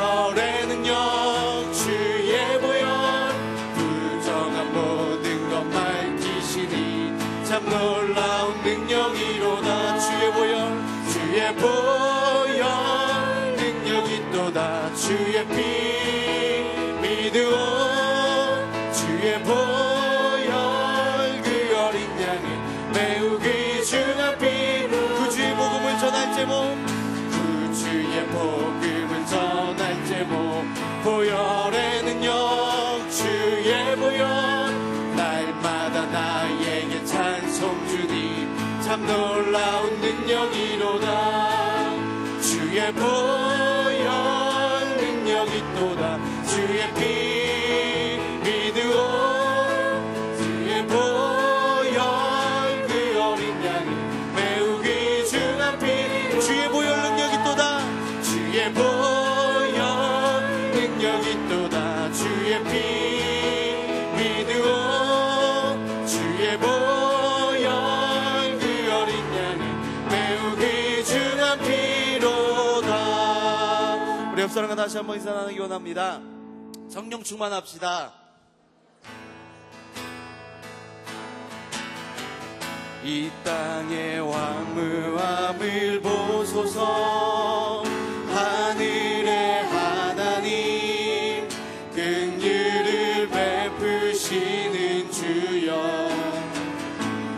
보혈의 능력 주의 보혈 부정한 모든 것 밝히시니 참 놀라운 능력이로다. 주의 보혈 능력이 또다. 주의 피 믿으오 주의 보혈 그 어린 양의 매우 귀중한 피 그 주의 복음을 전할 제목 그 주의 복음을 전할 제목 보혈의 능력 주의 보혈 날마다 나에게 찬송 주니 참 놀라운 능력이로다. 주의 보혈 능력이 또다. 주의 피 믿으오 주의 보혈 그 어린 양이 매우 귀중한 피 주의 보혈 능력이 또다. 주의 보혈 능력이 또다. 주의 피 믿으오 주의 보혈 그 어린 양이 매우 귀중한 피로다. 우리 옆 사람과 다시 한번 인사 나누기 원합니다. 성령 충만합시다. 이 땅의 왕무함을 보소서. 하늘의 하나님 긍휼을 베푸시는 주여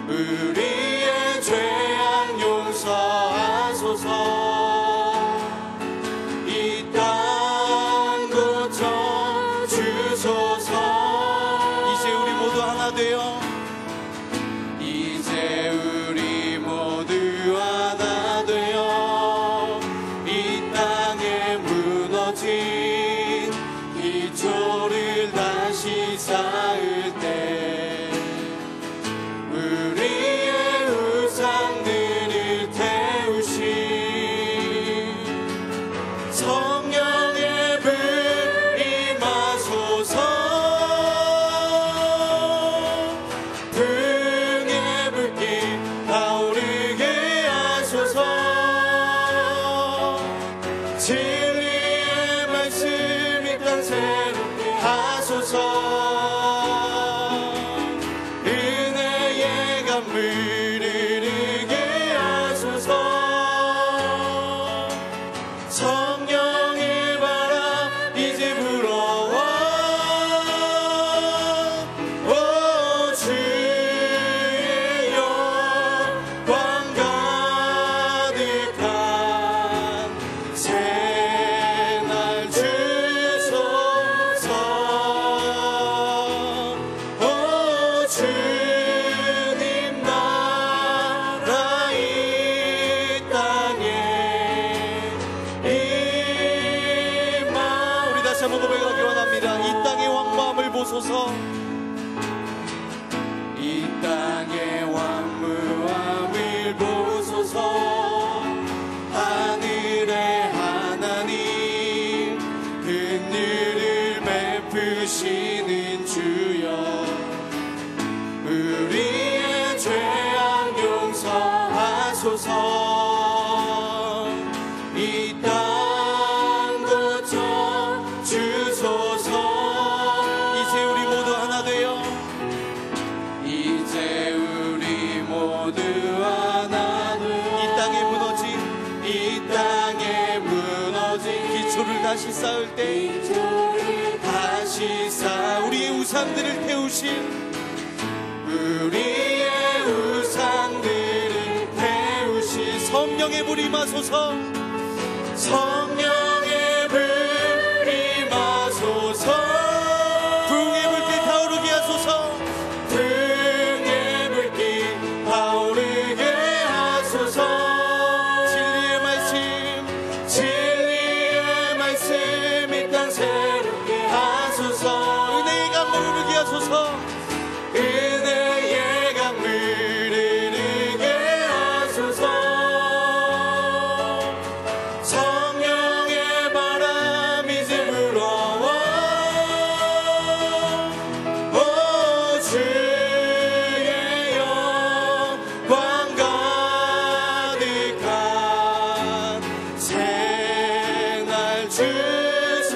우리의 죄악 용서하소서. 이 땅 고쳐 주소서. 이제 우리 모두 하나 되어 이제 우리 모두 하나 되어 이 땅에 무너진 기초를 다시 쌓을 때 우리의 우상들을 태우신 성령의 불 임하소서. 등의 불길 타오르게 하소서. 진리의 말씀 이 땅 새롭게 하소서. 은혜의 강물을 흐르게 하소서. 성령의 바람 이제 불어와. 오 주의 영광 가득한 새날 주소서. 오 주님 나라 이 땅에 임하. 우리 다시 한번 고백하기 원합니다. 이 땅의 왕마음을 보소서. 이 땅의 왕무함을 보소서. 하늘의 하나님 긍휼을 베푸시는 주여 우리의 죄악 용서하소서. 이 땅 고쳐 주소서. 이제 우리 모두 하나 되어 이제 우리 모두 하나 되어 이 땅에 무너진 기초를 다시 쌓을 때 다시 쌓아 우리의 우상들을 태우신 우리의 우상들을 태우신 성령의 불 임하소서. 성령의 불 임하소서. 등의 불길 타오르게 하소서. 등의 불길 타오르게 하소서. 진리의 말씀 이 땅 새롭게 하소서. 은혜의 강물 흐르게 하소서. 은혜의 강물 흐르게 하소서. 성령의 바람 이제 불어와. 오 주의 영광 가득한 새날 주소서.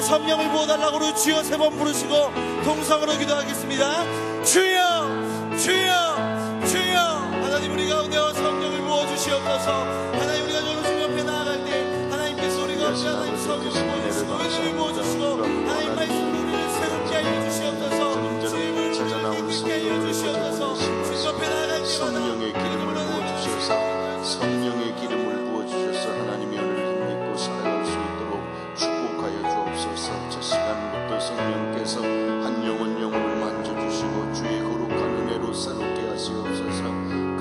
성령을 부어달라고 우리 주여 세 번 부르시고 동성으로 기도하겠습니다. 주여 주여 주여. 하나님 우리 가운데 성령을 부어주시옵소서. 하나님 우리가 주님 옆에 나아갈 때 하나님께서 우리가 하나님 성령을 부어주시고 은혜를 부어주시고 하나님 말씀으로 우리를 새롭게 알려주시옵소서. 주님을 새롭게 알려주시옵소서. 주님 옆에 나아갈 때마다 성령의 기름을 부어주셔서 성령의 기름을 부어주셔서 하나님의 은혜를 힘입고 살아갈 수 있도록 축복하여 주옵소서. 첫 시간부터 성령께서 한 영혼을 만져주시고 주의 거룩한 은혜로 새롭게 하시옵소서.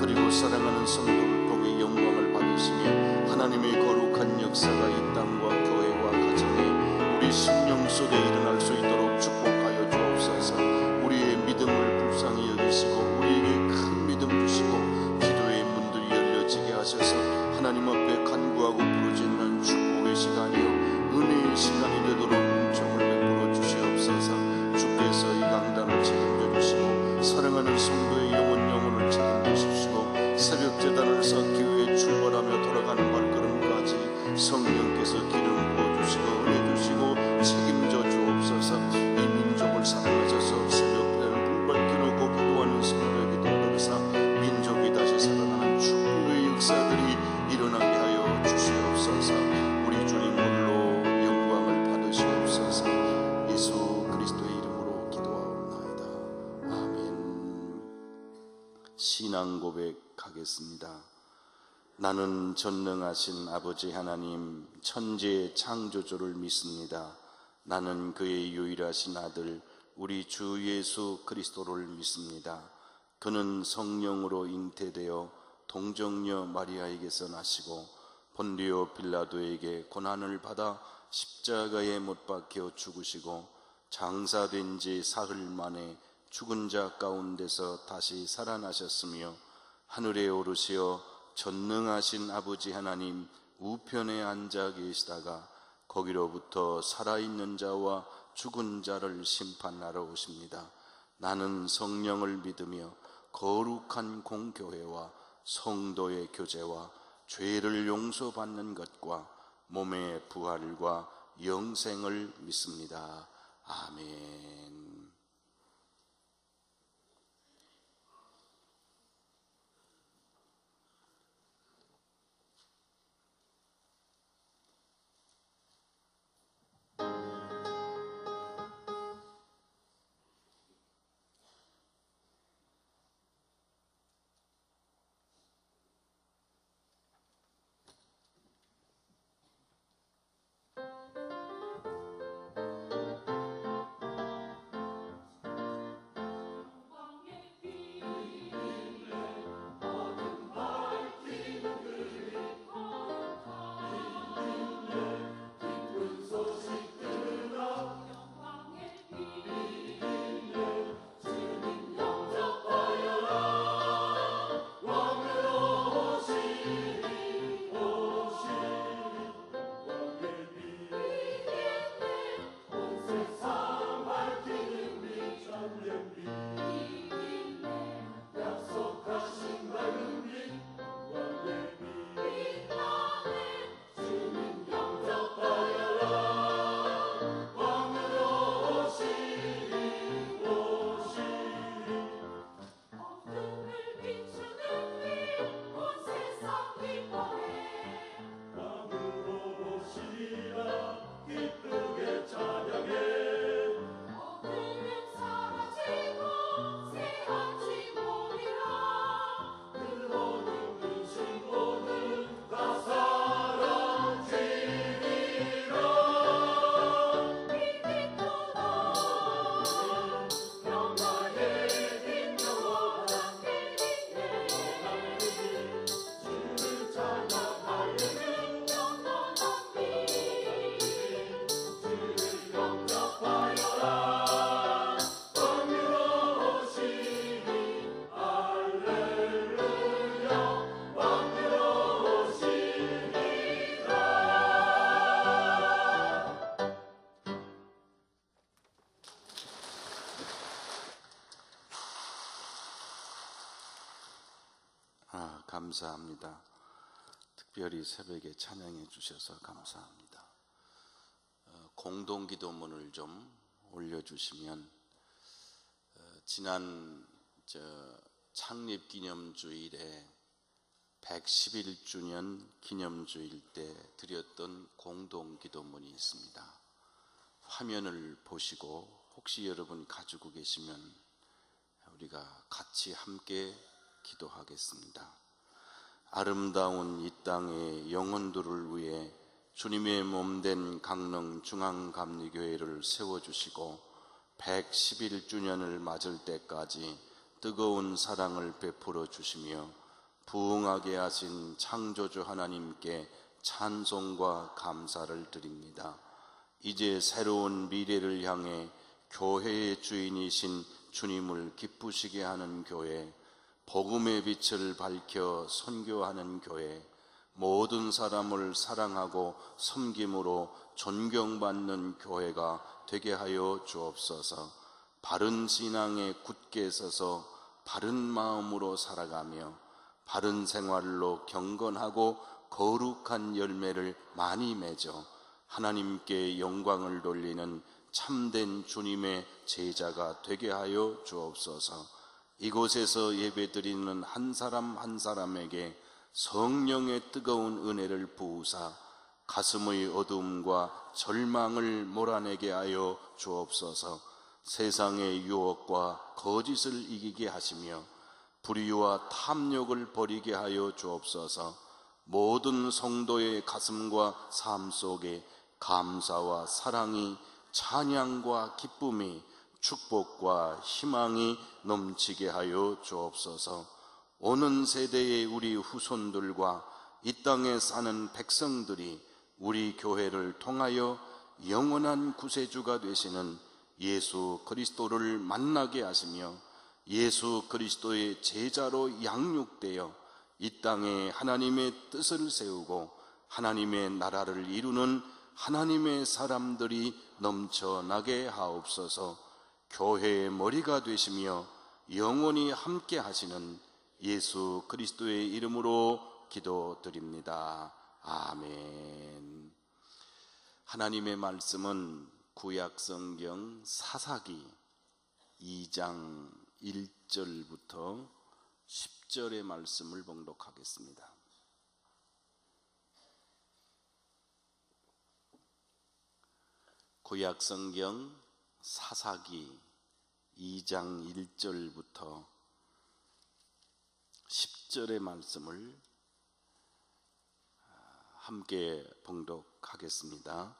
그리고 사랑하는 성도를 통해 영광을 받으시며 하나님의 거룩한 역사가 이 땅과 교회와 가정에 우리 심령 속에 일어날 수 있도록 축복하여 주옵소서. 우리의 믿음을 불쌍히 여기시고 우리에게 큰 믿음 주시고 기도의 문들이 열려지게 하셔서 하나님 앞에 간구하고 부르짖는 축복의 시간이요 은혜의 시간이 되도록 은총을 베풀어 주시옵소서. 주께서 이 강단을 책임져 주시고 사랑하는 성도의 영혼을 책임지십시고 새벽 제단을 쌓기 위해 출발하며 돌아가는 발걸음까지 성령께서 기름 부어주시고 은혜 주시고 책임져 주옵소서. 이 민족을 사랑하셔서 새벽 때는 불 밝히고 기도하는 성도에게 되어서 민족이 다시 살아나는 축복의 역사들이 일어나게 하여 주시옵소서. 우리 주님 홀로 영광을 받으시옵소서. 예수 그리스도의 이름으로 기도하옵나이다. 아멘. 신앙 고백하겠습니다. 나는 전능하신 아버지 하나님 천지의 창조주를 믿습니다. 나는 그의 유일하신 아들 우리 주 예수 그리스도를 믿습니다. 그는 성령으로 잉태되어 동정녀 마리아에게서 나시고 본디오 빌라도에게 고난을 받아 십자가에 못 박혀 죽으시고 장사된 지 사흘 만에 죽은 자 가운데서 다시 살아나셨으며 하늘에 오르시어 전능하신 아버지 하나님 우편에 앉아 계시다가 거기로부터 살아있는 자와 죽은 자를 심판하러 오십니다. 나는 성령을 믿으며 거룩한 공교회와 성도의 교제와 죄를 용서받는 것과 몸의 부활과 영생을 믿습니다. 아멘. 감사합니다. 특별히 새벽에 찬양해 주셔서 감사합니다. 공동기도문을 좀 올려주시면, 지난 창립기념주일에 111주년 기념주일 때 드렸던 공동기도문이 있습니다. 화면을 보시고 혹시 여러분 가지고 계시면 우리가 같이 함께 기도하겠습니다. 아름다운 이 땅의 영혼들을 위해 주님의 몸된 강릉 중앙감리교회를 세워주시고 111주년을 맞을 때까지 뜨거운 사랑을 베풀어 주시며 부흥하게 하신 창조주 하나님께 찬송과 감사를 드립니다. 이제 새로운 미래를 향해 교회의 주인이신 주님을 기쁘시게 하는 교회, 복음의 빛을 밝혀 선교하는 교회, 모든 사람을 사랑하고 섬김으로 존경받는 교회가 되게 하여 주옵소서. 바른 신앙에 굳게 서서 바른 마음으로 살아가며 바른 생활로 경건하고 거룩한 열매를 많이 맺어 하나님께 영광을 돌리는 참된 주님의 제자가 되게 하여 주옵소서. 이곳에서 예배드리는 한 사람 한 사람에게 성령의 뜨거운 은혜를 부으사 가슴의 어두움과 절망을 몰아내게 하여 주옵소서. 세상의 유혹과 거짓을 이기게 하시며 불의와 탐욕을 버리게 하여 주옵소서. 모든 성도의 가슴과 삶 속에 감사와 사랑이, 찬양과 기쁨이, 축복과 희망이 넘치게 하여 주옵소서. 오는 세대의 우리 후손들과 이 땅에 사는 백성들이 우리 교회를 통하여 영원한 구세주가 되시는 예수 그리스도를 만나게 하시며 예수 그리스도의 제자로 양육되어 이 땅에 하나님의 뜻을 세우고 하나님의 나라를 이루는 하나님의 사람들이 넘쳐나게 하옵소서. 교회의 머리가 되시며 영원히 함께 하시는 예수 그리스도의 이름으로 기도드립니다. 아멘. 하나님의 말씀은 구약성경 사사기 2장 1절부터 10절의 말씀을 봉독하겠습니다. 구약성경 사사기 2장 1절부터 10절의 말씀을 함께 봉독하겠습니다.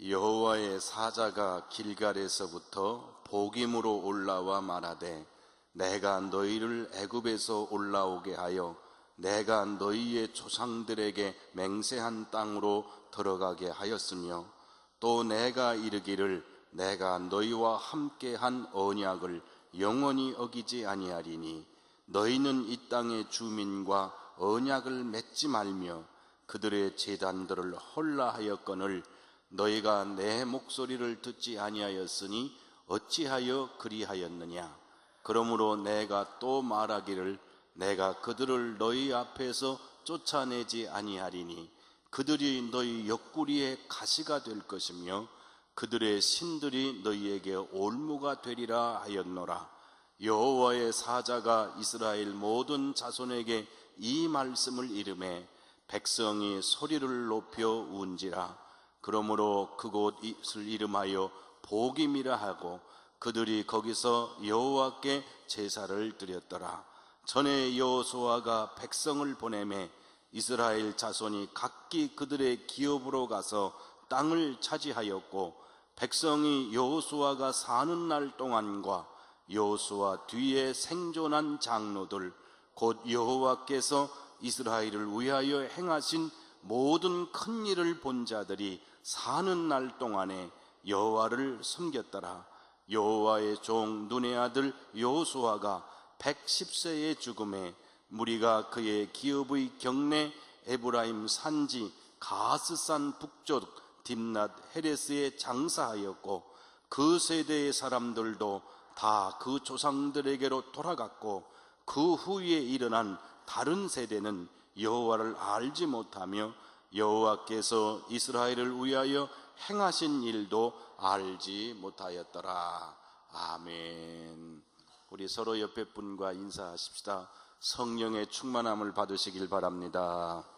여호와의 사자가 길갈에서부터 보김으로 올라와 말하되 내가 너희를 애굽에서 올라오게 하여 내가 너희의 조상들에게 맹세한 땅으로 들어가게 하였으며 또 내가 이르기를 내가 너희와 함께한 언약을 영원히 어기지 아니하리니 너희는 이 땅의 주민과 언약을 맺지 말며 그들의 제단들을 헐라하였거늘 너희가 내 목소리를 듣지 아니하였으니 어찌하여 그리하였느냐. 그러므로 내가 또 말하기를 내가 그들을 너희 앞에서 쫓아내지 아니하리니 그들이 너희 옆구리에 가시가 될 것이며 그들의 신들이 너희에게 올무가 되리라 하였노라. 여호와의 사자가 이스라엘 모든 자손에게 이 말씀을 이르매 백성이 소리를 높여 운지라. 그러므로 그곳을 이름하여 보김이라 하고 그들이 거기서 여호와께 제사를 드렸더라. 전에 여호수아가 백성을 보내매 이스라엘 자손이 각기 그들의 기업으로 가서 땅을 차지하였고 백성이 여호수아가 사는 날 동안과 여호수아 뒤에 생존한 장로들 곧 여호와께서 이스라엘을 위하여 행하신 모든 큰 일을 본 자들이 사는 날 동안에 여호와를 섬겼더라. 여호와의 종 눈의 아들 여호수아가 110세의 죽음에 무리가 그의 기업의 경내 에브라임 산지 가스산 북쪽 딥낫 헤레스에 장사하였고 그 세대의 사람들도 다 그 조상들에게로 돌아갔고 그 후에 일어난 다른 세대는 여호와를 알지 못하며 여호와께서 이스라엘을 위하여 행하신 일도 알지 못하였더라. 아멘. 우리 서로 옆에 분과 인사하십시다. 성령의 충만함을 받으시길 바랍니다.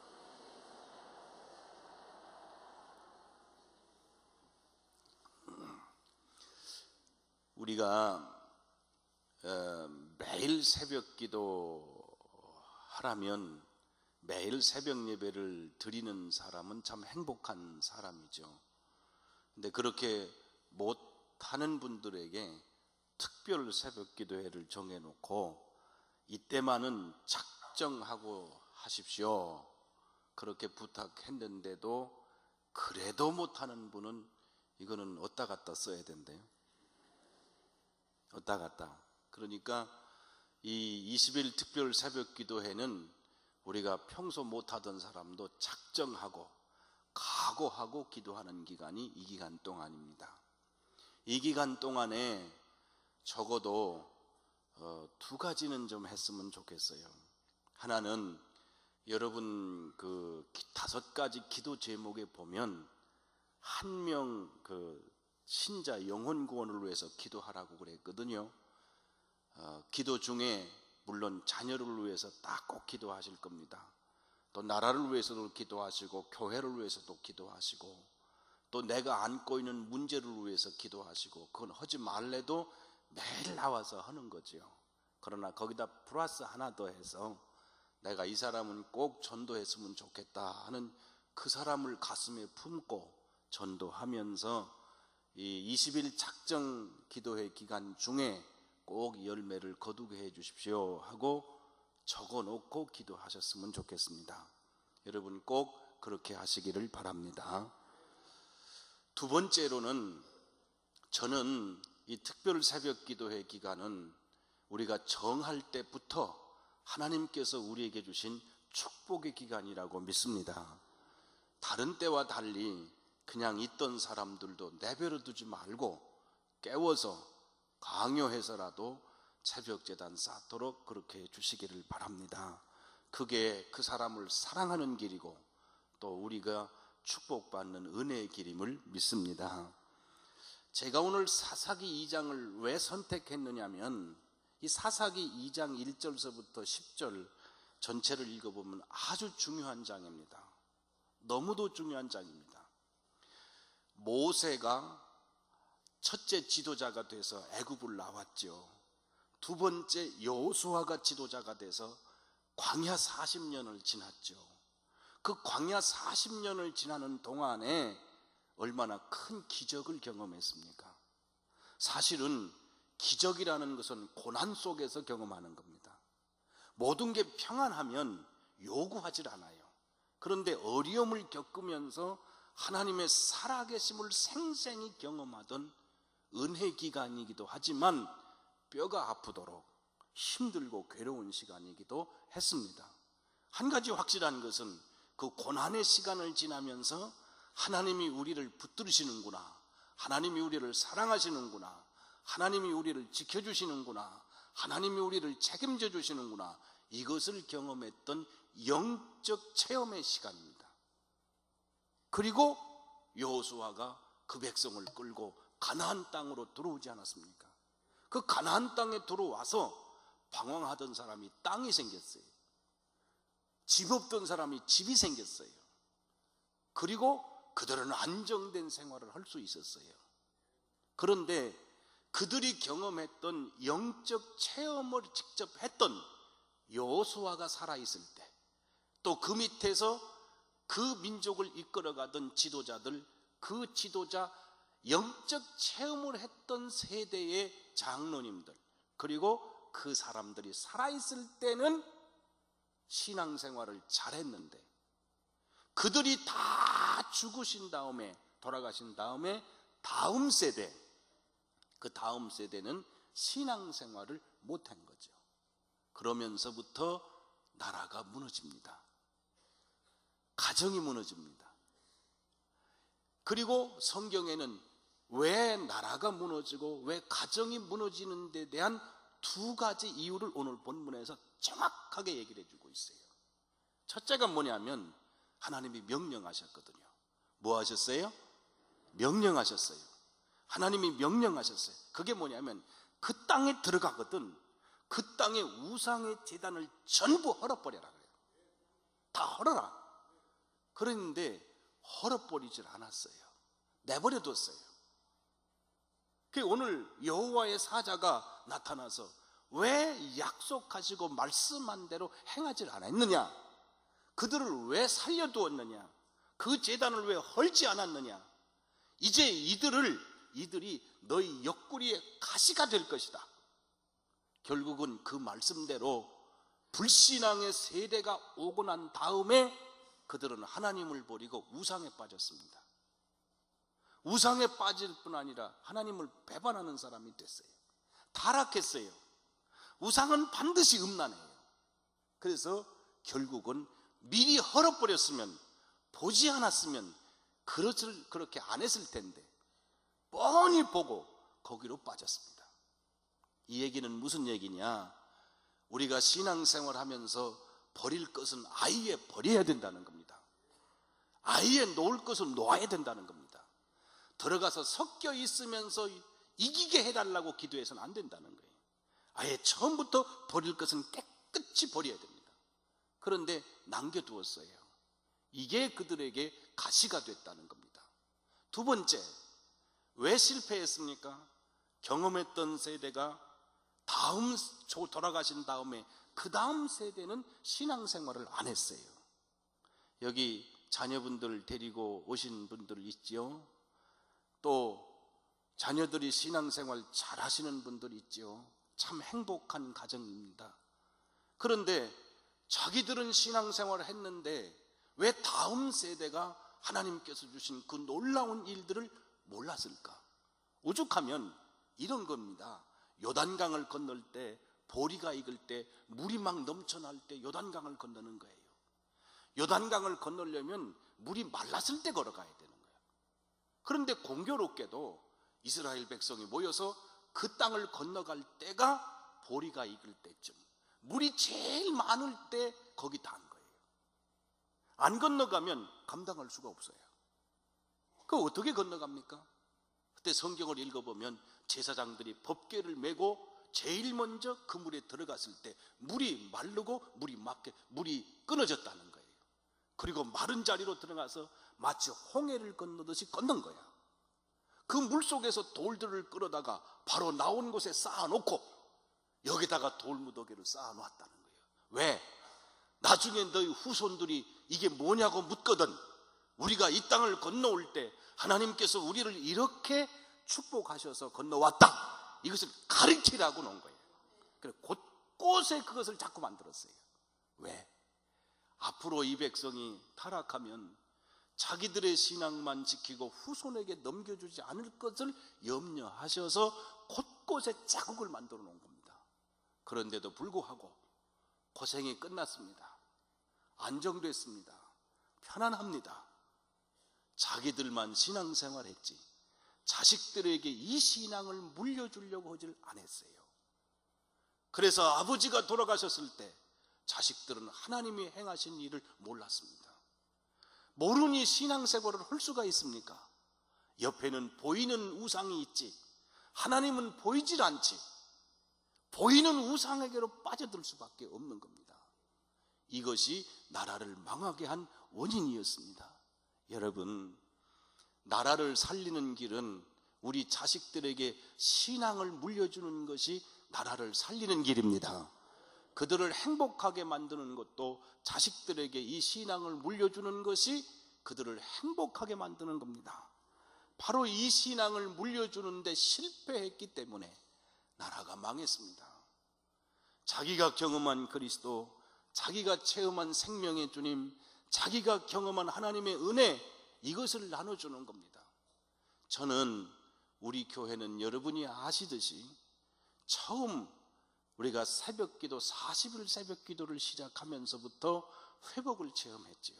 우리가 매일 새벽 기도 하라면 매일 새벽 예배를 드리는 사람은 참 행복한 사람이죠. 근데 그렇게 못하는 분들에게 특별 새벽 기도회를 정해놓고 이때만은 작정하고 하십시오, 그렇게 부탁했는데도 그래도 못하는 분은 이거는 어디다 갖다 써야 된대요. 어디다 갖다. 그러니까 이 20일 특별 새벽 기도회는 우리가 평소 못하던 사람도 작정하고 각오하고 기도하는 기간이 이 기간 동안입니다. 이 기간 동안에 적어도 두 가지는 좀 했으면 좋겠어요. 하나는 여러분 그 5가지 기도 제목에 보면 한 명 신자 영혼 구원을 위해서 기도하라고 그랬거든요. 기도 중에 물론 자녀를 위해서 딱 꼭 기도하실 겁니다. 또 나라를 위해서도 기도하시고 교회를 위해서도 기도하시고 또 내가 안고 있는 문제를 위해서 기도하시고, 그건 하지 말래도 매일 나와서 하는 거죠. 그러나 거기다 플러스 하나 더 해서 내가 이 사람은 꼭 전도했으면 좋겠다 하는 그 사람을 가슴에 품고 전도하면서 이 20일 작정 기도회 기간 중에 꼭 열매를 거두게 해 주십시오 하고 적어놓고 기도하셨으면 좋겠습니다. 여러분 꼭 그렇게 하시기를 바랍니다. 두 번째로는 저는 이 특별 새벽 기도회 기간은 우리가 정할 때부터 하나님께서 우리에게 주신 축복의 기간이라고 믿습니다. 다른 때와 달리 그냥 있던 사람들도 내버려 두지 말고 깨워서 강요해서라도 새벽 제단 쌓도록 그렇게 해주시기를 바랍니다. 그게 그 사람을 사랑하는 길이고 또 우리가 축복받는 은혜의 길임을 믿습니다. 제가 오늘 사사기 2장을 왜 선택했느냐면 이 사사기 2장 1절서부터 10절 전체를 읽어보면 아주 중요한 장입니다. 너무도 중요한 장입니다. 모세가 첫째 지도자가 돼서 애굽을 나왔죠. 두 번째 여호수아가 지도자가 돼서 광야 40년을 지났죠. 그 광야 40년을 지나는 동안에 얼마나 큰 기적을 경험했습니까? 사실은 기적이라는 것은 고난 속에서 경험하는 겁니다. 모든 게 평안하면 요구하질 않아요. 그런데 어려움을 겪으면서 하나님의 살아계심을 생생히 경험하던 은혜 기간이기도 하지만 뼈가 아프도록 힘들고 괴로운 시간이기도 했습니다. 한 가지 확실한 것은 그 고난의 시간을 지나면서 하나님이 우리를 붙들으시는구나, 하나님이 우리를 사랑하시는구나, 하나님이 우리를 지켜주시는구나, 하나님이 우리를 책임져 주시는구나, 이것을 경험했던 영적 체험의 시간입니다. 그리고 여호수아가 그 백성을 끌고 가나안 땅으로 들어오지 않았습니까? 그 가나안 땅에 들어와서 방황하던 사람이 땅이 생겼어요. 집 없던 사람이 집이 생겼어요. 그리고 그들은 안정된 생활을 할 수 있었어요. 그런데 그들이 경험했던 영적 체험을 직접 했던 여호수아가 살아있을 때, 또 그 밑에서 그 민족을 이끌어가던 지도자들, 그 지도자 영적 체험을 했던 세대의 장로님들, 그리고 그 사람들이 살아있을 때는 신앙생활을 잘했는데 그들이 다 죽으신 다음에, 돌아가신 다음에 다음 세대, 그 다음 세대는 신앙생활을 못한 거죠. 그러면서부터 나라가 무너집니다. 가정이 무너집니다. 그리고 성경에는 왜 나라가 무너지고 왜 가정이 무너지는 데 대한 두 가지 이유를 오늘 본문에서 정확하게 얘기를 해주고 있어요. 첫째가 뭐냐면 하나님이 명령하셨거든요. 뭐 하셨어요? 명령하셨어요. 하나님이 명령하셨어요. 그게 뭐냐면 그 땅에 들어가거든 그 땅의 우상의 제단을 전부 헐어버려라 그래요. 다 헐어라. 그랬는데 헐어버리질 않았어요. 내버려뒀어요. 오늘 여호와의 사자가 나타나서 왜 약속하시고 말씀한 대로 행하지 않았느냐? 그들을 왜 살려두었느냐? 그 제단을 왜 헐지 않았느냐? 이제 이들이 너희 옆구리의 가시가 될 것이다. 결국은 그 말씀대로 불신앙의 세대가 오고 난 다음에 그들은 하나님을 버리고 우상에 빠졌습니다. 우상에 빠질 뿐 아니라 하나님을 배반하는 사람이 됐어요. 타락했어요. 우상은 반드시 음란해요. 그래서 결국은 미리 헐어버렸으면, 보지 않았으면 그렇게 안 했을 텐데 뻔히 보고 거기로 빠졌습니다. 이 얘기는 무슨 얘기냐? 우리가 신앙생활 하면서 버릴 것은 아예 버려야 된다는 겁니다. 아예 놓을 것은 놓아야 된다는 겁니다. 들어가서 섞여 있으면서 이기게 해달라고 기도해서는 안 된다는 거예요. 아예 처음부터 버릴 것은 깨끗이 버려야 됩니다. 그런데 남겨두었어요. 이게 그들에게 가시가 됐다는 겁니다. 두 번째, 왜 실패했습니까? 경험했던 세대가 돌아가신 다음에 그 다음 세대는 신앙생활을 안 했어요. 여기 자녀분들 데리고 오신 분들 있죠? 또 자녀들이 신앙생활 잘 하시는 분들 있죠? 참 행복한 가정입니다. 그런데 자기들은 신앙생활을 했는데 왜 다음 세대가 하나님께서 주신 그 놀라운 일들을 몰랐을까? 오죽하면 이런 겁니다. 요단강을 건널 때, 보리가 익을 때, 물이 막 넘쳐날 때 요단강을 건너는 거예요. 요단강을 건너려면 물이 말랐을 때 걸어가야 되는 거예요. 그런데 공교롭게도 이스라엘 백성이 모여서 그 땅을 건너갈 때가 보리가 익을 때쯤, 물이 제일 많을 때 거기 닿은 거예요. 안 건너가면 감당할 수가 없어요. 그거 어떻게 건너갑니까? 그때 성경을 읽어보면 제사장들이 법궤를 메고 제일 먼저 그 물에 들어갔을 때 물이 마르고 물이 끊어졌다는 거예요. 그리고 마른 자리로 들어가서 마치 홍해를 건너듯이 건넌 거야. 그 물 속에서 돌들을 끌어다가 바로 나온 곳에 쌓아놓고 여기다가 돌무더기를 쌓아놨다는 거예요. 왜? 나중에 너희 후손들이 이게 뭐냐고 묻거든 우리가 이 땅을 건너올 때 하나님께서 우리를 이렇게 축복하셔서 건너왔다, 이것을 가르치라고 놓은 거예요. 그래서 곳곳에 그것을 자꾸 만들었어요. 왜? 앞으로 이 백성이 타락하면 자기들의 신앙만 지키고 후손에게 넘겨주지 않을 것을 염려하셔서 곳곳에 자국을 만들어 놓은 겁니다. 그런데도 불구하고 고생이 끝났습니다. 안정됐습니다. 편안합니다. 자기들만 신앙생활 했지 자식들에게 이 신앙을 물려주려고 하질 않았어요. 그래서 아버지가 돌아가셨을 때 자식들은 하나님이 행하신 일을 몰랐습니다. 모르니 신앙생활을 할 수가 있습니까? 옆에는 보이는 우상이 있지 하나님은 보이질 않지. 보이는 우상에게로 빠져들 수밖에 없는 겁니다. 이것이 나라를 망하게 한 원인이었습니다. 여러분, 나라를 살리는 길은 우리 자식들에게 신앙을 물려주는 것이 나라를 살리는 길입니다. 그들을 행복하게 만드는 것도 자식들에게 이 신앙을 물려주는 것이 그들을 행복하게 만드는 겁니다. 바로 이 신앙을 물려주는데 실패했기 때문에 나라가 망했습니다. 자기가 경험한 그리스도, 자기가 체험한 생명의 주님, 자기가 경험한 하나님의 은혜, 이것을 나눠주는 겁니다. 저는 우리 교회는 여러분이 아시듯이 처음 우리가 새벽기도 40일 새벽기도를 시작하면서부터 회복을 체험했지요.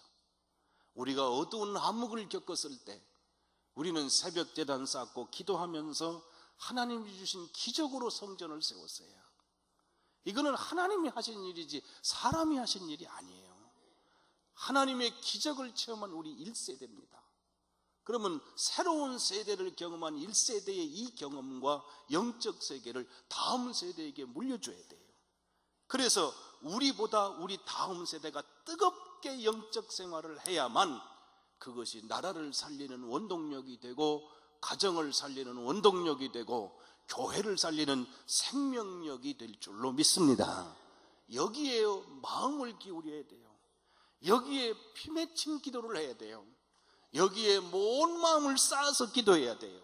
우리가 어두운 암흑을 겪었을 때 우리는 새벽제단 쌓고 기도하면서 하나님이 주신 기적으로 성전을 세웠어요. 이거는 하나님이 하신 일이지 사람이 하신 일이 아니에요. 하나님의 기적을 체험한 우리 1세대입니다. 그러면 새로운 세대를 경험한 1세대의 이 경험과 영적 세계를 다음 세대에게 물려줘야 돼요. 그래서 우리보다 우리 다음 세대가 뜨겁게 영적 생활을 해야만 그것이 나라를 살리는 원동력이 되고, 가정을 살리는 원동력이 되고, 교회를 살리는 생명력이 될 줄로 믿습니다. 여기에 마음을 기울여야 돼요. 여기에 피맺힌 기도를 해야 돼요. 여기에 온 마음을 쌓아서 기도해야 돼요.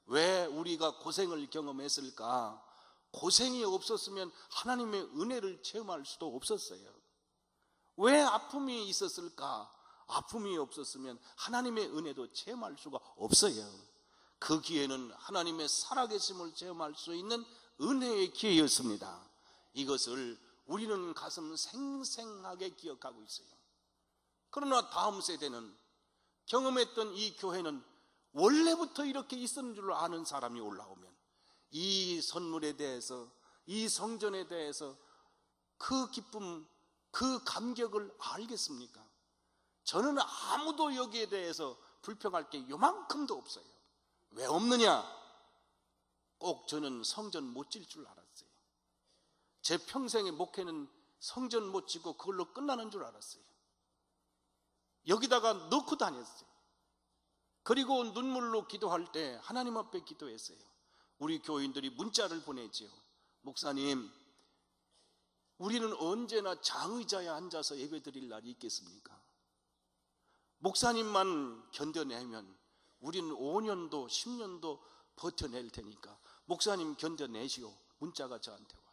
왜 우리가 고생을 경험했을까? 고생이 없었으면 하나님의 은혜를 체험할 수도 없었어요. 왜 아픔이 있었을까? 아픔이 없었으면 하나님의 은혜도 체험할 수가 없어요. 그 기회는 하나님의 살아계심을 체험할 수 있는 은혜의 기회였습니다. 이것을 우리는 가슴 생생하게 기억하고 있어요. 그러나 다음 세대는, 경험했던 이 교회는 원래부터 이렇게 있었는 줄 아는 사람이 올라오면 이 선물에 대해서, 이 성전에 대해서 그 기쁨, 그 감격을 알겠습니까? 저는 아무도 여기에 대해서 불평할 게 요만큼도 없어요. 왜 없느냐? 꼭 저는 성전 못 질 줄 알았어요. 제 평생의 목회는 성전 못 지고 그걸로 끝나는 줄 알았어요. 여기다가 넣고 다녔어요. 그리고 눈물로 기도할 때 하나님 앞에 기도했어요. 우리 교인들이 문자를 보내지요. 목사님, 우리는 언제나 장의자에 앉아서 예배드릴 날이 있겠습니까? 목사님만 견뎌내면 우리는 5년도 10년도 버텨낼 테니까 목사님 견뎌내시오. 문자가 저한테 와요.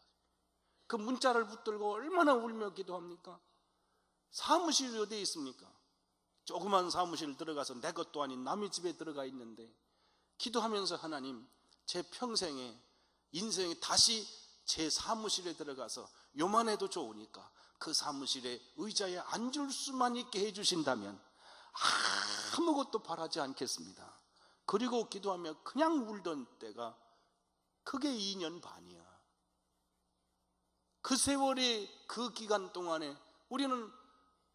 그 문자를 붙들고 얼마나 울며 기도합니까? 사무실이 어디에 있습니까? 조그만 사무실 들어가서 내 것도 아닌 남의 집에 들어가 있는데 기도하면서 하나님, 제 평생에 인생에 다시 제 사무실에 들어가서 요만해도 좋으니까 그 사무실에 의자에 앉을 수만 있게 해주신다면 아무것도 바라지 않겠습니다. 그리고 기도하며 그냥 울던 때가 그게 2년 반이야. 그 세월의 그 기간 동안에 우리는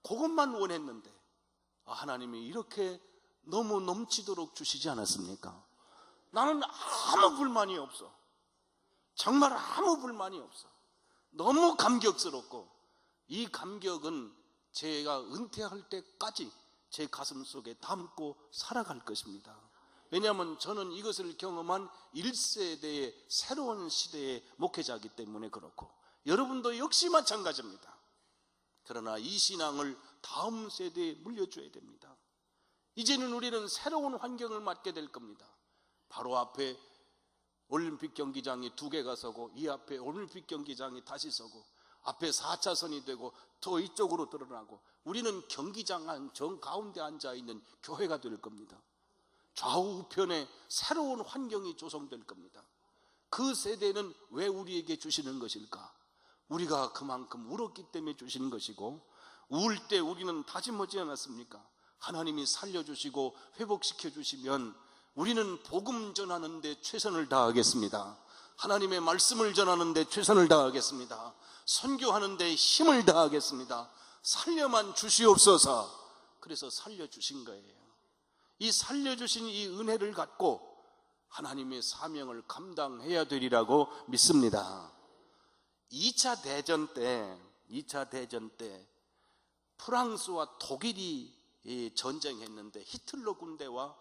그것만 원했는데 하나님이 이렇게 너무 넘치도록 주시지 않았습니까? 나는 아무 불만이 없어. 정말 아무 불만이 없어. 너무 감격스럽고 이 감격은 제가 은퇴할 때까지 제 가슴 속에 담고 살아갈 것입니다. 왜냐하면 저는 이것을 경험한 1세대의 새로운 시대의 목회자이기 때문에 그렇고, 여러분도 역시 마찬가지입니다. 그러나 이 신앙을 다음 세대에 물려줘야 됩니다. 이제는 우리는 새로운 환경을 맞게 될 겁니다. 바로 앞에 올림픽 경기장이 2개가 서고, 이 앞에 올림픽 경기장이 다시 서고, 앞에 4차선이 되고 더 이쪽으로 드러나고, 우리는 경기장 정 가운데 앉아있는 교회가 될 겁니다. 좌우 우편에 새로운 환경이 조성될 겁니다. 그 세대는 왜 우리에게 주시는 것일까? 우리가 그만큼 울었기 때문에 주시는 것이고, 울 때 우리는 다짐하지 않았습니까? 하나님이 살려주시고 회복시켜 주시면 우리는 복음 전하는 데 최선을 다하겠습니다. 하나님의 말씀을 전하는 데 최선을 다하겠습니다. 선교하는 데 힘을 다하겠습니다. 살려만 주시옵소서. 그래서 살려주신 거예요. 이 살려주신 이 은혜를 갖고 하나님의 사명을 감당해야 되리라고 믿습니다. 2차 대전 때 프랑스와 독일이 전쟁했는데, 히틀러 군대와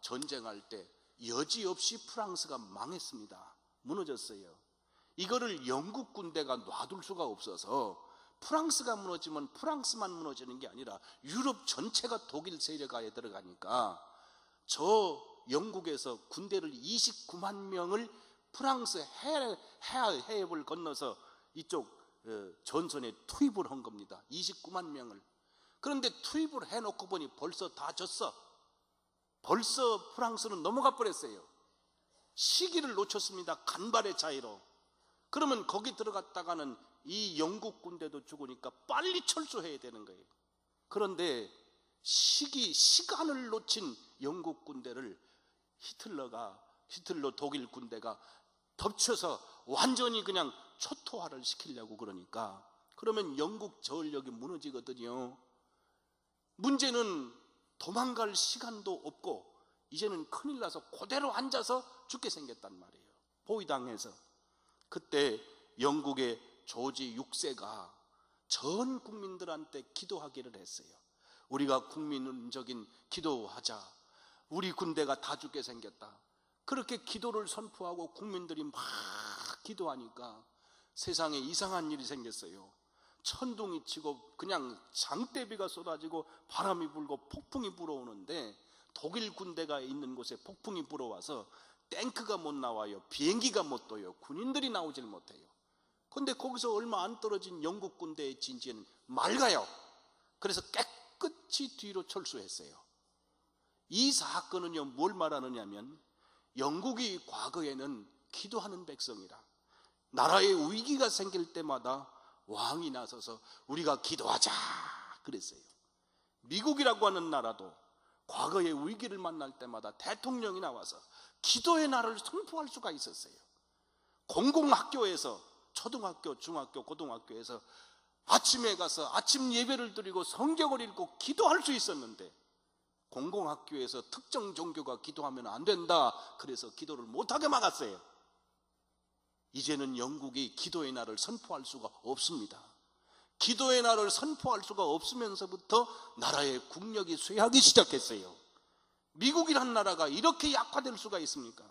전쟁할 때 여지없이 프랑스가 망했습니다. 무너졌어요. 이거를 영국 군대가 놔둘 수가 없어서 프랑스가 무너지면 프랑스만 무너지는 게 아니라 유럽 전체가 독일 세력하에 들어가니까 저 영국에서 군대를 29만 명을 프랑스 해협을 건너서 이쪽 전선에 투입을 한 겁니다. 29만 명을. 그런데 투입을 해놓고 보니 벌써 다 졌어. 벌써 프랑스는 넘어가 버렸어요. 시기를 놓쳤습니다. 간발의 차이로. 그러면 거기 들어갔다가는 이 영국 군대도 죽으니까 빨리 철수해야 되는 거예요. 그런데 시간을 놓친 영국 군대를 히틀러 독일 군대가 덮쳐서 완전히 그냥 초토화를 시키려고 그러니까, 그러면 영국 전력이 무너지거든요. 문제는 도망갈 시간도 없고 이제는 큰일 나서 그대로 앉아서 죽게 생겼단 말이에요. 포위당해서. 그때 영국의 조지 6세가 전 국민들한테 기도하기를 했어요. 우리가 국민적인 기도하자. 우리 군대가 다 죽게 생겼다. 그렇게 기도를 선포하고 국민들이 막 기도하니까 세상에 이상한 일이 생겼어요. 천둥이 치고 그냥 장대비가 쏟아지고 바람이 불고 폭풍이 불어오는데, 독일 군대가 있는 곳에 폭풍이 불어와서 탱크가 못 나와요. 비행기가 못 떠요. 군인들이 나오질 못해요. 그런데 거기서 얼마 안 떨어진 영국 군대의 진지는 맑아요. 그래서 깨끗이 뒤로 철수했어요. 이 사건은요, 뭘 말하느냐면 영국이 과거에는 기도하는 백성이라, 나라에 위기가 생길 때마다 왕이 나서서 우리가 기도하자 그랬어요. 미국이라고 하는 나라도 과거에 위기를 만날 때마다 대통령이 나와서 기도의 날을 선포할 수가 있었어요. 공공학교에서, 초등학교, 중학교, 고등학교에서 아침에 가서 아침 예배를 드리고 성경을 읽고 기도할 수 있었는데, 공공학교에서 특정 종교가 기도하면 안 된다 그래서 기도를 못하게 막았어요. 이제는 영국이 기도의 날을 선포할 수가 없습니다. 기도의 날을 선포할 수가 없으면서부터 나라의 국력이 쇠하기 시작했어요. 미국이란 나라가 이렇게 약화될 수가 있습니까?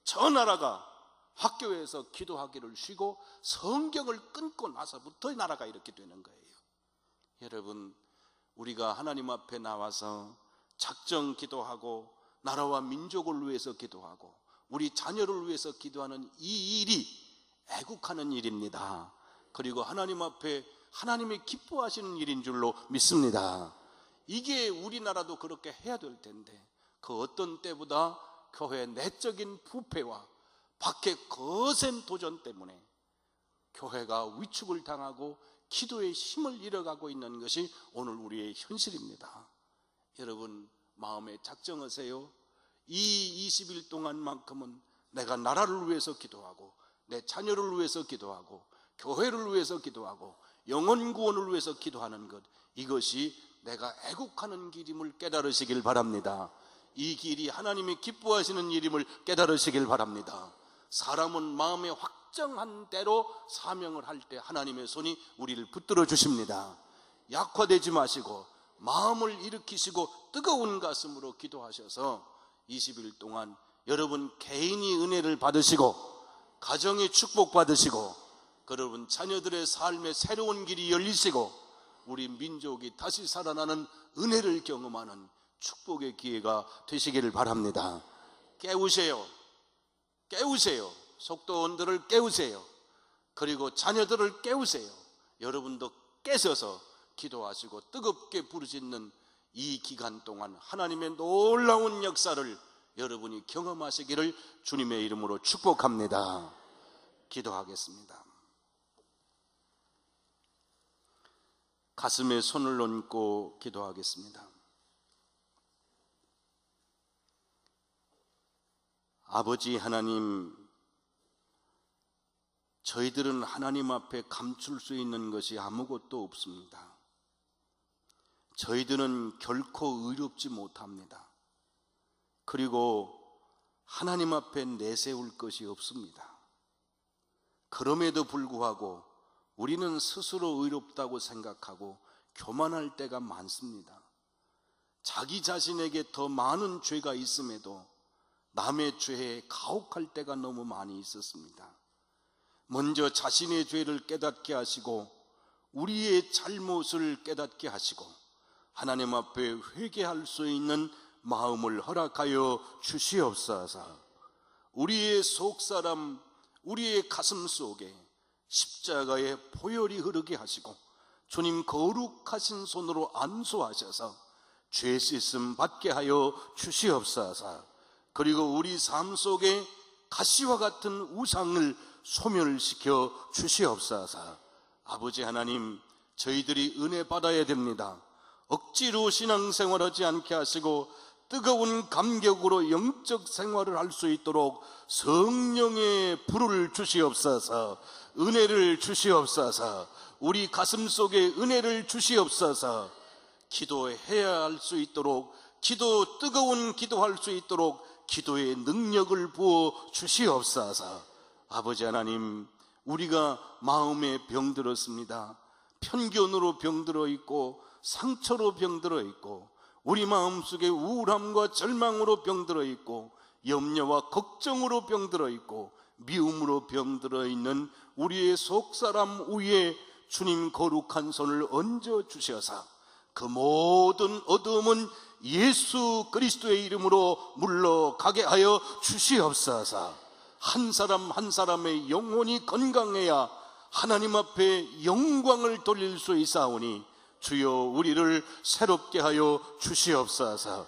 저 나라가 학교에서 기도하기를 쉬고 성경을 끊고 나서부터 나라가 이렇게 되는 거예요. 여러분, 우리가 하나님 앞에 나와서 작정 기도하고 나라와 민족을 위해서 기도하고 우리 자녀를 위해서 기도하는 이 일이 애국하는 일입니다. 그리고 하나님 앞에 하나님이 기뻐하시는 일인 줄로 믿습니다. 이게 우리나라도 그렇게 해야 될 텐데, 그 어떤 때보다 교회의 내적인 부패와 밖의 거센 도전 때문에 교회가 위축을 당하고 기도의 힘을 잃어가고 있는 것이 오늘 우리의 현실입니다. 여러분, 마음에 작정하세요. 이 20일 동안만큼은 내가 나라를 위해서 기도하고 내 자녀를 위해서 기도하고 교회를 위해서 기도하고 영혼 구원을 위해서 기도하는 것, 이것이 내가 애국하는 길임을 깨달으시길 바랍니다. 이 길이 하나님이 기뻐하시는 일임을 깨달으시길 바랍니다. 사람은 마음에 확정한 대로 사명을 할 때 하나님의 손이 우리를 붙들어 주십니다. 약화되지 마시고 마음을 일으키시고 뜨거운 가슴으로 기도하셔서 20일 동안 여러분 개인이 은혜를 받으시고 가정의 축복 받으시고 여러분 자녀들의 삶에 새로운 길이 열리시고 우리 민족이 다시 살아나는 은혜를 경험하는 축복의 기회가 되시기를 바랍니다. 깨우세요. 깨우세요. 속도원들을 깨우세요. 그리고 자녀들을 깨우세요. 여러분도 깨서서 기도하시고 뜨겁게 부르짖는 이 기간 동안 하나님의 놀라운 역사를 여러분이 경험하시기를 주님의 이름으로 축복합니다. 기도하겠습니다. 가슴에 손을 얹고 기도하겠습니다. 아버지 하나님, 저희들은 하나님 앞에 감출 수 있는 것이 아무것도 없습니다. 저희들은 결코 의롭지 못합니다. 그리고 하나님 앞에 내세울 것이 없습니다. 그럼에도 불구하고 우리는 스스로 의롭다고 생각하고 교만할 때가 많습니다. 자기 자신에게 더 많은 죄가 있음에도 남의 죄에 가혹할 때가 너무 많이 있었습니다. 먼저 자신의 죄를 깨닫게 하시고 우리의 잘못을 깨닫게 하시고 하나님 앞에 회개할 수 있는 마음을 허락하여 주시옵소서. 우리의 속사람, 우리의 가슴 속에 십자가의 보혈이 흐르게 하시고 주님 거룩하신 손으로 안수하셔서 죄 씻음 받게 하여 주시옵소서. 그리고 우리 삶 속에 가시와 같은 우상을 소멸시켜 주시옵소서. 아버지 하나님, 저희들이 은혜 받아야 됩니다. 억지로 신앙생활하지 않게 하시고 뜨거운 감격으로 영적 생활을 할 수 있도록 성령의 불을 주시옵소서. 은혜를 주시옵소서. 우리 가슴 속에 은혜를 주시옵소서. 기도해야 할 수 있도록, 뜨거운 기도할 수 있도록 기도의 능력을 부어 주시옵소서. 아버지 하나님, 우리가 마음에 병들었습니다. 편견으로 병들어 있고 상처로 병들어 있고 우리 마음속에 우울함과 절망으로 병들어 있고 염려와 걱정으로 병들어 있고 미움으로 병들어 있는 우리의 속사람 위에 주님 거룩한 손을 얹어 주셔서 그 모든 어두움은 예수 그리스도의 이름으로 물러가게 하여 주시옵소서. 한 사람 한 사람의 영혼이 건강해야 하나님 앞에 영광을 돌릴 수 있사오니 주여 우리를 새롭게 하여 주시옵소서.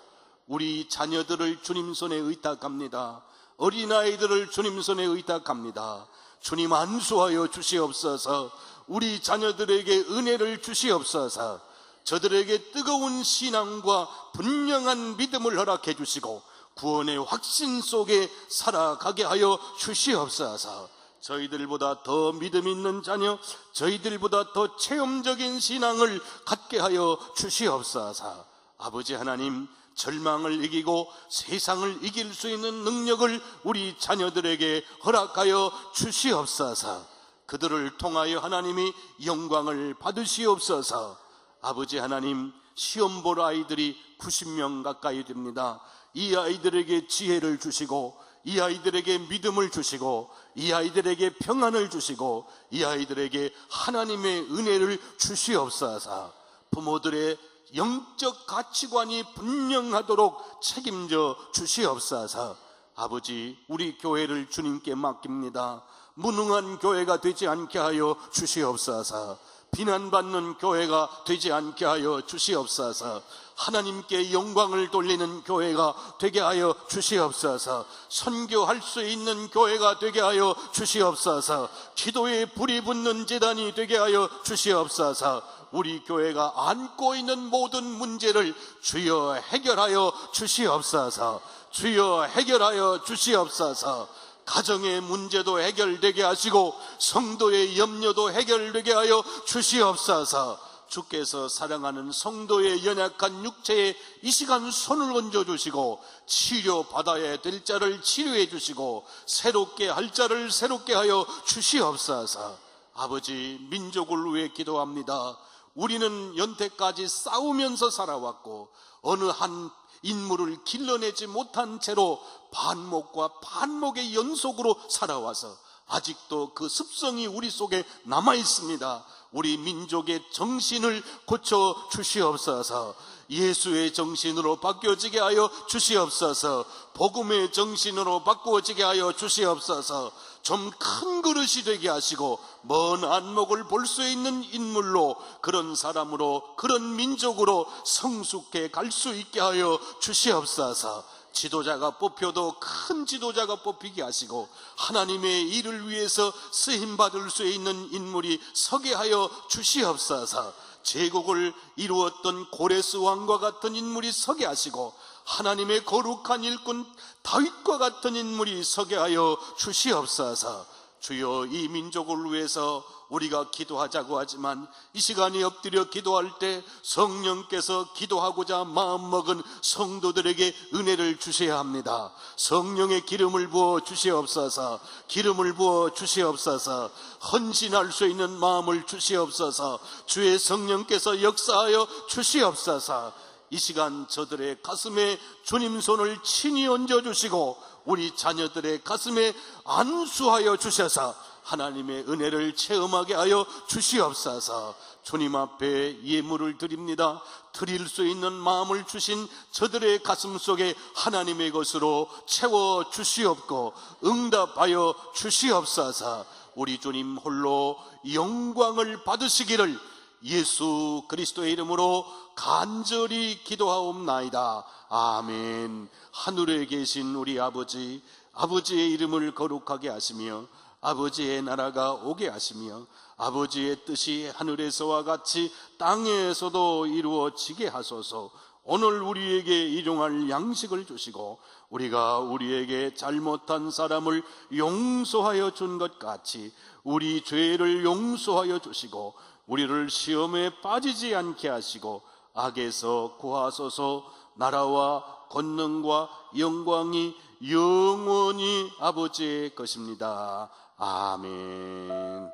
우리 자녀들을 주님 손에 의탁합니다. 어린아이들을 주님 손에 의탁합니다. 주님 안수하여 주시옵소서. 우리 자녀들에게 은혜를 주시옵소서. 저들에게 뜨거운 신앙과 분명한 믿음을 허락해 주시고 구원의 확신 속에 살아가게 하여 주시옵소서. 저희들보다 더 믿음 있는 자녀, 저희들보다 더 체험적인 신앙을 갖게 하여 주시옵소서. 아버지 하나님, 절망을 이기고 세상을 이길 수 있는 능력을 우리 자녀들에게 허락하여 주시옵소서. 그들을 통하여 하나님이 영광을 받으시옵소서. 아버지 하나님, 시험 볼 아이들이 90명 가까이 됩니다. 이 아이들에게 지혜를 주시고 이 아이들에게 믿음을 주시고 이 아이들에게 평안을 주시고 이 아이들에게 하나님의 은혜를 주시옵소서. 부모들의 영적 가치관이 분명하도록 책임져 주시옵소서. 아버지, 우리 교회를 주님께 맡깁니다. 무능한 교회가 되지 않게 하여 주시옵소서. 비난받는 교회가 되지 않게 하여 주시옵소서. 하나님께 영광을 돌리는 교회가 되게 하여 주시옵소서. 선교할 수 있는 교회가 되게 하여 주시옵소서. 기도에 불이 붙는 제단이 되게 하여 주시옵소서. 우리 교회가 안고 있는 모든 문제를 주여 해결하여 주시옵소서. 주여 해결하여 주시옵소서. 가정의 문제도 해결되게 하시고 성도의 염려도 해결되게 하여 주시옵소서. 주께서 사랑하는 성도의 연약한 육체에 이 시간 손을 얹어주시고 치료받아야 될 자를 치료해 주시고 새롭게 할 자를 새롭게 하여 주시옵소서. 아버지, 민족을 위해 기도합니다. 우리는 연태까지 싸우면서 살아왔고 어느 한 인물을 길러내지 못한 채로 반목과 반목의 연속으로 살아와서 아직도 그 습성이 우리 속에 남아 있습니다. 우리 민족의 정신을 고쳐 주시옵소서. 예수의 정신으로 바뀌어지게 하여 주시옵소서. 복음의 정신으로 바꾸어지게 하여 주시옵소서. 좀 큰 그릇이 되게 하시고 먼 안목을 볼 수 있는 인물로, 그런 사람으로, 그런 민족으로 성숙해 갈 수 있게 하여 주시옵소서. 지도자가 뽑혀도 큰 지도자가 뽑히게 하시고 하나님의 일을 위해서 쓰임받을 수 있는 인물이 서게 하여 주시옵소서. 제국을 이루었던 고레스 왕과 같은 인물이 서게 하시고 하나님의 거룩한 일꾼 다윗과 같은 인물이 서게 하여 주시옵소서. 주여, 이 민족을 위해서 우리가 기도하자고 하지만 이 시간에 엎드려 기도할 때 성령께서 기도하고자 마음먹은 성도들에게 은혜를 주셔야 합니다. 성령의 기름을 부어 주시옵소서. 기름을 부어 주시옵소서. 헌신할 수 있는 마음을 주시옵소서. 주의 성령께서 역사하여 주시옵소서. 이 시간 저들의 가슴에 주님 손을 친히 얹어주시고 우리 자녀들의 가슴에 안수하여 주셔서 하나님의 은혜를 체험하게 하여 주시옵소서. 주님 앞에 예물을 드립니다. 드릴 수 있는 마음을 주신 저들의 가슴 속에 하나님의 것으로 채워 주시옵고 응답하여 주시옵소서. 우리 주님 홀로 영광을 받으시기를 예수 그리스도의 이름으로 간절히 기도하옵나이다. 아멘. 하늘에 계신 우리 아버지, 아버지의 이름을 거룩하게 하시며 아버지의 나라가 오게 하시며 아버지의 뜻이 하늘에서와 같이 땅에서도 이루어지게 하소서. 오늘 우리에게 일용할 양식을 주시고 우리가 우리에게 잘못한 사람을 용서하여 준 것 같이 우리 죄를 용서하여 주시고 우리를 시험에 빠지지 않게 하시고 악에서 구하소서. 나라와 권능과 영광이 영원히 아버지의 것입니다. 아멘.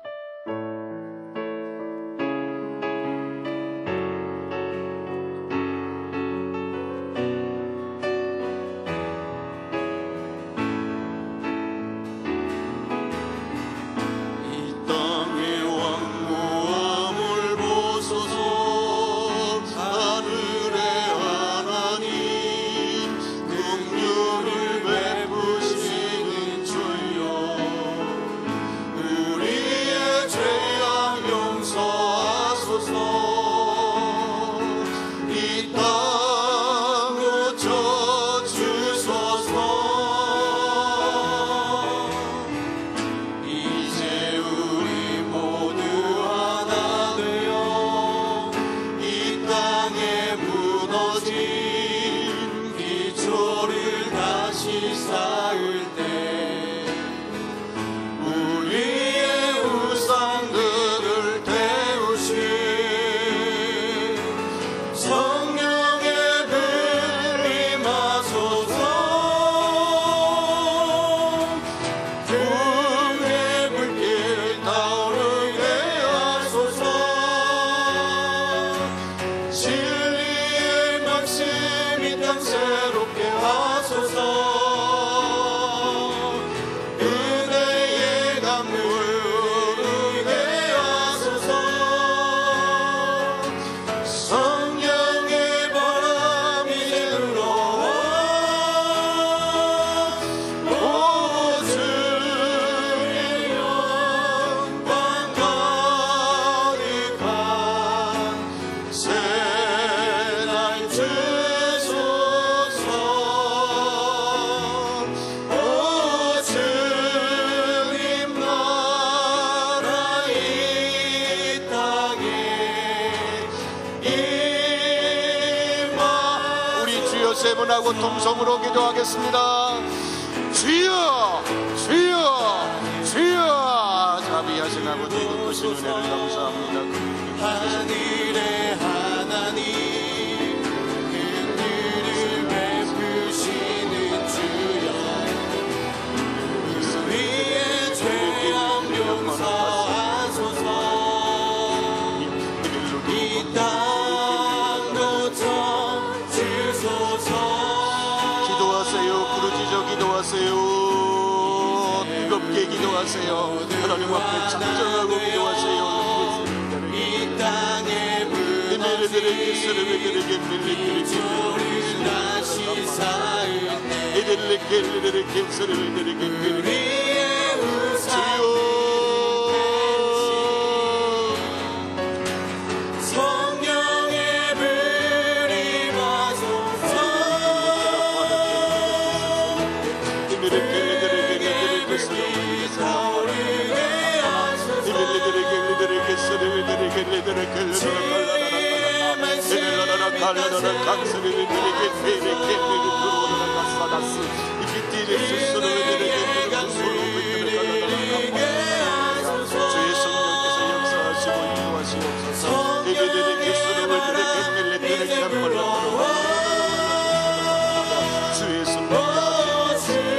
세 분하고 동성으로 기도하겠습니다. 주여, 주여, 주여. 자비하신 아버지, 그 크신 은혜를 감사합니다. 하늘의 하나님, 그들을 베푸시는 주여, 우리의 죄악 용서하소서. 이 땅도 주소서. 기도하세요. 부르짖어 기도하세요. 뜨겁게 기도하세요. 하나님 앞에 참정하고 기도하세요. 이 땅에 이들에게 스르르게 밀리게 소리를 다시 쌓을 때 이들에게 스르르게 우리의 우상 성령의 불이 와소서. 타오르게 하소서. 주의 성령께서 역사하시고 인도하시옵소서. 이들에게 스르르게 밀리게 주의 성령 주의